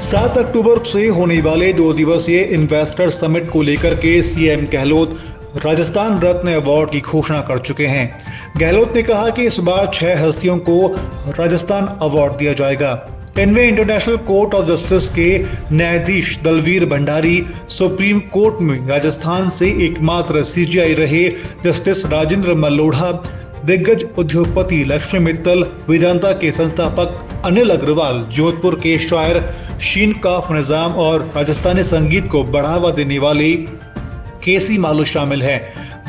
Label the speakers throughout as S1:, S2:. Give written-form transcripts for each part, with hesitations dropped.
S1: 7 अक्टूबर से होने वाले 2 दिवसीय इन्वेस्टर समिट को लेकर के सीएम गहलोत राजस्थान रत्न अवार्ड की घोषणा कर चुके हैं। गहलोत ने कहा कि इस बार 6 हस्तियों को राजस्थान अवार्ड दिया जाएगा। इनमें इंटरनेशनल कोर्ट ऑफ जस्टिस के न्यायाधीश दलवीर भंडारी, सुप्रीम कोर्ट में राजस्थान से एकमात्र सीजेआई रहे जस्टिस राजेंद्र मल्लोढ़ा, दिग्गज उद्योगपति लक्ष्मी मित्तल, वेदांता के संस्थापक अनिल अग्रवाल, जोधपुर के शायर शीन काफ निजाम और राजस्थानी संगीत को बढ़ावा देने वाले केसी मालू शामिल हैं।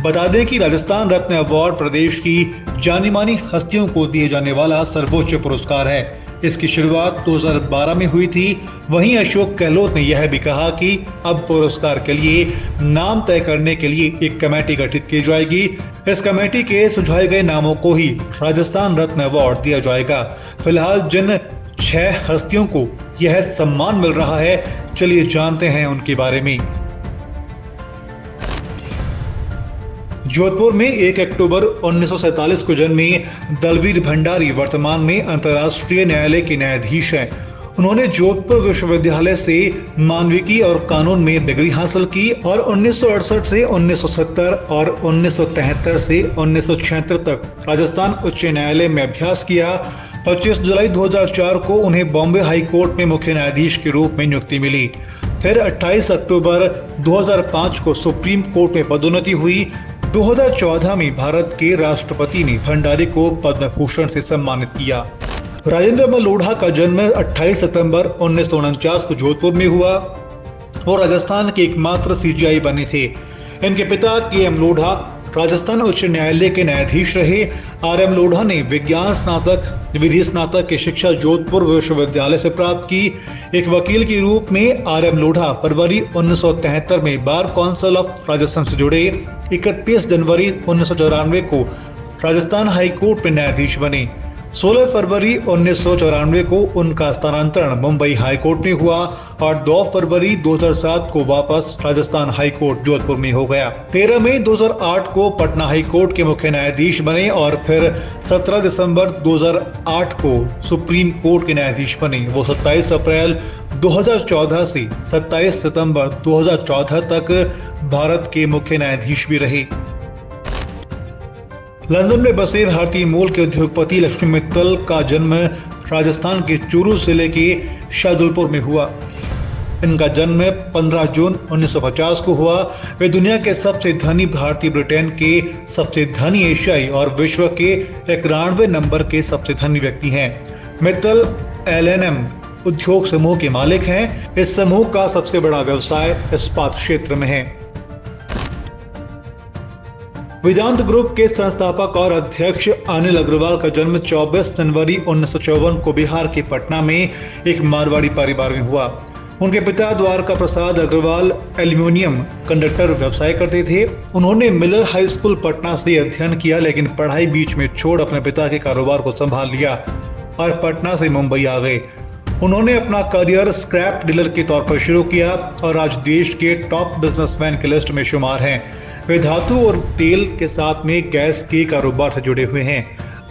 S1: बता दें कि राजस्थान रत्न अवार्ड प्रदेश की जानी मानी हस्तियों को दिए जाने वाला सर्वोच्च पुरस्कार है। इसकी शुरुआत 2012 में हुई थी। वहीं अशोक गहलोत ने यह भी कहा कि अब पुरस्कार के लिए नाम तय करने के लिए एक कमेटी गठित की जाएगी। इस कमेटी के सुझाए गए नामों को ही राजस्थान रत्न अवार्ड दिया जाएगा। फिलहाल जिन 6 हस्तियों को यह सम्मान मिल रहा है, चलिए जानते हैं उनके बारे में। जोधपुर में 1 अक्टूबर 1947 को जन्मे दलवीर भंडारी वर्तमान में अंतर्राष्ट्रीय न्यायालय के न्यायाधीश हैं। उन्होंने जोधपुर विश्वविद्यालय से मानविकी और कानून में डिग्री हासिल की और 1968 से 1970 और 1973 से 1976 तक राजस्थान उच्च न्यायालय में अभ्यास किया। 25 जुलाई 2004 को उन्हें बॉम्बे हाई कोर्ट में मुख्य न्यायाधीश के रूप में नियुक्ति मिली। फिर 28 अक्टूबर 2005 को सुप्रीम कोर्ट में पदोन्नति हुई। 2014 में भारत के राष्ट्रपति ने भंडारी को पद्म भूषण से सम्मानित किया। राजेंद्र मल्लोढ़ा का जन्म 28 सितंबर 1949 को जोधपुर में हुआ। वो राजस्थान के एकमात्र सीजेआई बने थे। इनके पिता के.एम. लोढ़ा राजस्थान उच्च न्यायालय के न्यायाधीश रहे। आर.एम. लोढ़ा ने विज्ञान स्नातक, विधि स्नातक की शिक्षा जोधपुर विश्वविद्यालय से प्राप्त की। एक वकील के रूप में आर.एम. लोढ़ा फरवरी 1973 में बार काउंसिल ऑफ राजस्थान से जुड़े। 31 जनवरी 1994 को राजस्थान हाई कोर्ट में न्यायाधीश बने। 16 फरवरी 1994 को उनका स्थानांतरण मुंबई हाई कोर्ट में हुआ और 2 फरवरी 2007 को वापस राजस्थान हाई कोर्ट जोधपुर में हो गया। 13 मई 2008 को पटना हाई कोर्ट के मुख्य न्यायाधीश बने और फिर 17 दिसंबर 2008 को सुप्रीम कोर्ट के न्यायाधीश बने। वो 27 अप्रैल 2014 से 27 सितंबर 2014 तक भारत के मुख्य न्यायाधीश भी रहे। लंदन में बसे भारतीय मूल के उद्योगपति लक्ष्मी मित्तल का जन्म राजस्थान के चूरू जिले के शाहदुलपुर में हुआ। इनका जन्म 15 जून 1950 को हुआ। वे दुनिया के सबसे धनी भारतीय, ब्रिटेन के सबसे धनी एशियाई और विश्व के 91वें नंबर के सबसे धनी व्यक्ति हैं। मित्तल L&M उद्योग समूह के मालिक हैं। इस समूह का सबसे बड़ा व्यवसाय इस्पात क्षेत्र में है। वेदांत ग्रुप के संस्थापक और अध्यक्ष अनिल अग्रवाल का जन्म 24 जनवरी 1954 को बिहार के पटना में एक मारवाड़ी परिवार में हुआ। उनके पिता द्वारका प्रसाद अग्रवाल एल्यूमिनियम कंडक्टर व्यवसाय करते थे। उन्होंने मिलर हाई स्कूल पटना से अध्ययन किया, लेकिन पढ़ाई बीच में छोड़ अपने पिता के कारोबार को संभाल लिया और पटना से मुंबई आ गए। उन्होंने अपना करियर स्क्रैप डीलर के तौर पर शुरू किया और आज देश के टॉप बिजनेसमैन की लिस्ट में शुमार हैं। वे धातु और तेल के साथ में गैस के कारोबार से जुड़े हुए हैं।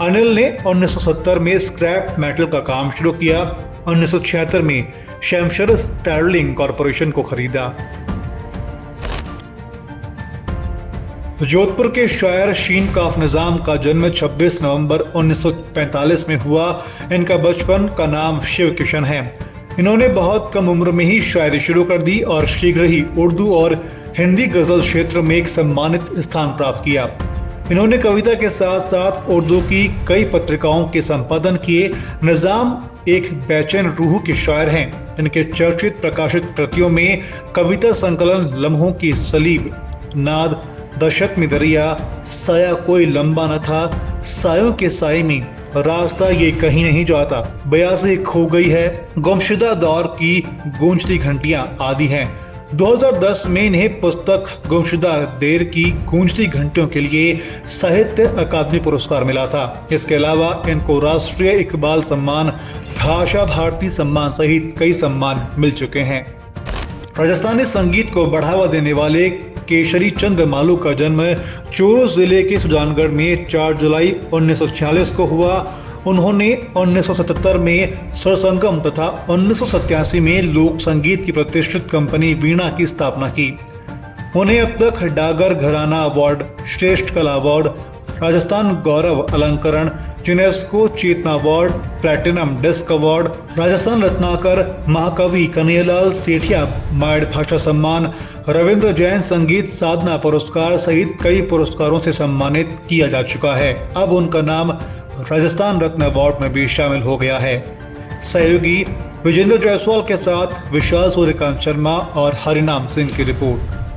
S1: अनिल ने 1970 में स्क्रैप मेटल का काम शुरू किया। 1976 में शैमशर स्टर्लिंग कॉरपोरेशन को खरीदा। जोधपुर के शायर शीन काफ निजाम का जन्म 26 नवंबर 1945 में हुआ। इनका बचपन का नाम शिव किशन है। इन्होंने बहुत कम उम्र में ही शायरी शुरू कर दी और शीघ्र ही उर्दू और हिंदी गजल क्षेत्र में एक सम्मानित स्थान प्राप्त किया। इन्होंने कविता के साथ साथ उर्दू की कई पत्रिकाओं के संपादन किए। निजाम एक बेचैन रूह के शायर हैं। इनके चर्चित प्रकाशित कृतियों में कविता संकलन लम्हों की सलीब, नाद, दशत में दरिया, साया कोई लंबा न था, सायों के साए में, रास्ता ये कहीं नहीं जाता, बयासे खो गई है, गुमशुदा दौर की गूंजती घंटियां आदि हैं। 2010 में इन्हें पुस्तक गुमशुदा देर की गूंजती घंटियों के लिए साहित्य अकादमी पुरस्कार मिला था। इसके अलावा इनको राष्ट्रीय इकबाल सम्मान, भाषा भारती सम्मान सहित कई सम्मान मिल चुके हैं। राजस्थानी संगीत को बढ़ावा देने वाले केशरी चंद्र मालू का जन्म चूरू जिले के सुजानगढ़ में 4 जुलाई 1946 को हुआ। उन्होंने 1977 में सरसंगम तथा 1987 में लोक संगीत की प्रतिष्ठित कंपनी वीणा की स्थापना की। उन्हें अब तक डागर घराना अवार्ड, श्रेष्ठ कला award, Rajasthan Gaurav Alankaran, UNESCO Chetna award, platinum disc award, Rajasthan Ratnakar, महाकवि कन्हैयालाल सेठिया मायड भाषा सम्मान, रविंद्र जैन संगीत साधना पुरस्कार सहित कई पुरस्कारों से सम्मानित किया जा चुका है। अब उनका नाम राजस्थान रत्न अवार्ड में भी शामिल हो गया है। सहयोगी विजेंद्र जायसवाल के साथ विशाल सूर्यकांत शर्मा और हरिनाम सिंह की रिपोर्ट।